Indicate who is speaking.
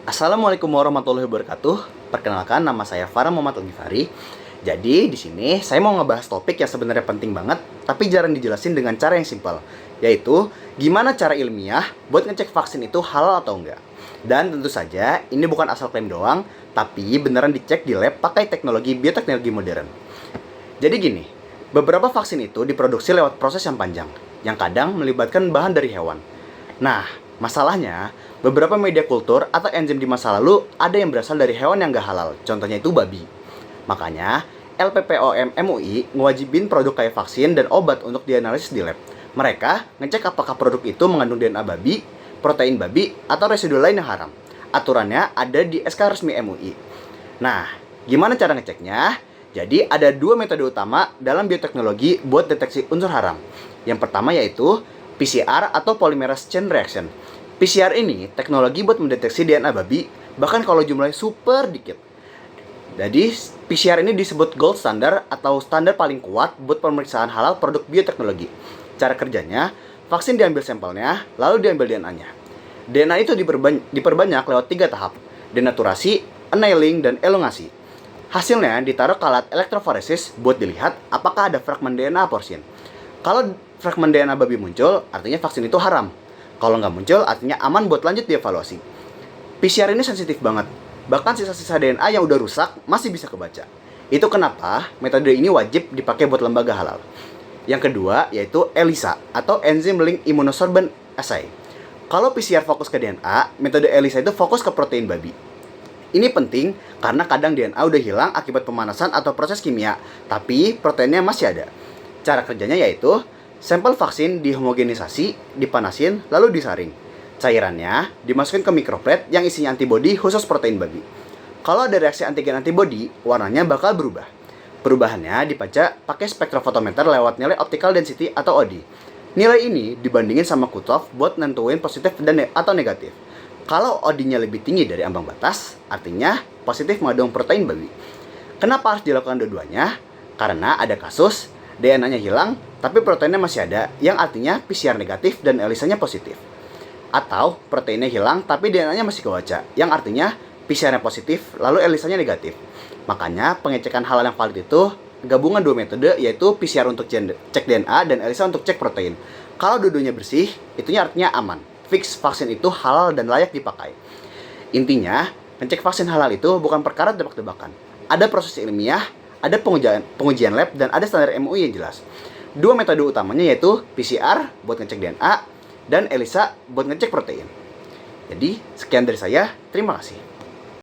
Speaker 1: Assalamualaikum warahmatullahi wabarakatuh. Perkenalkan, nama saya Farah Muhammad Al-Ghifari. Jadi di sini saya mau ngebahas topik yang sebenarnya penting banget, tapi jarang dijelasin dengan cara yang simpel, yaitu gimana cara ilmiah buat ngecek vaksin itu halal atau enggak. Dan tentu saja ini bukan asal klaim doang, tapi beneran dicek di lab pakai teknologi bioteknologi modern. Jadi gini, beberapa vaksin itu diproduksi lewat proses yang panjang, yang kadang melibatkan bahan dari hewan. Nah, masalahnya, beberapa media kultur atau enzim di masa lalu ada yang berasal dari hewan yang gak halal, contohnya itu babi. Makanya, LPPOM MUI ngewajibin produk kayak vaksin dan obat untuk dianalisis di lab. Mereka ngecek apakah produk itu mengandung DNA babi, protein babi, atau residu lain yang haram. Aturannya ada di SK resmi MUI. Nah, gimana cara ngeceknya? Jadi ada dua metode utama dalam bioteknologi buat deteksi unsur haram. Yang pertama yaitu PCR atau Polymerase Chain Reaction. PCR ini teknologi buat mendeteksi DNA babi, bahkan kalau jumlahnya super dikit. Jadi PCR ini disebut gold standard atau standar paling kuat buat pemeriksaan halal produk bioteknologi. Cara kerjanya, vaksin diambil sampelnya, lalu diambil DNA-nya. DNA itu diperbanyak lewat 3 tahap: denaturasi, annealing, dan elongasi. Hasilnya ditaruh ke alat elektroforesis buat dilihat apakah ada fragmen DNA porsin. Kalau fragmen DNA babi muncul, artinya vaksin itu haram. Kalau nggak muncul, artinya aman buat lanjut dievaluasi. PCR ini sensitif banget. Bahkan sisa-sisa DNA yang udah rusak masih bisa kebaca. Itu kenapa metode ini wajib dipakai buat lembaga halal. Yang kedua yaitu ELISA atau Enzyme Linked Immunosorbent Assay. Kalau PCR fokus ke DNA, metode ELISA itu fokus ke protein babi. Ini penting karena kadang DNA udah hilang akibat pemanasan atau proses kimia, tapi proteinnya masih ada. Cara kerjanya yaitu sampel vaksin dihomogenisasi, dipanasin, lalu disaring. Cairannya dimasukin ke mikroplate yang isinya antibodi khusus protein babi. Kalau ada reaksi antigen antibodi, warnanya bakal berubah. Perubahannya dibaca pakai spektrofotometer lewat nilai optical density atau OD. Nilai ini dibandingin sama cutoff buat nentuin positif dan atau negatif. Kalau OD-nya lebih tinggi dari ambang batas, artinya positif mengandung protein babi. Kenapa harus dilakukan dua-duanya? Karena ada kasus DNA-nya hilang, tapi proteinnya masih ada, yang artinya PCR negatif dan ELISA-nya positif. Atau proteinnya hilang, tapi DNA-nya masih kebaca, yang artinya PCR-nya positif, lalu ELISA-nya negatif. Makanya pengecekan halal yang valid itu gabungan dua metode, yaitu PCR untuk cek DNA dan ELISA untuk cek protein. Kalau dua-duanya bersih, itunya artinya aman. Fix vaksin itu halal dan layak dipakai. Intinya, ngecek vaksin halal itu bukan perkara tebak-tebakan. Ada proses ilmiah, ada pengujian lab, dan ada standar MUI yang jelas. Dua metode utamanya yaitu PCR buat ngecek DNA dan ELISA buat ngecek protein. Jadi, sekian dari saya. Terima kasih.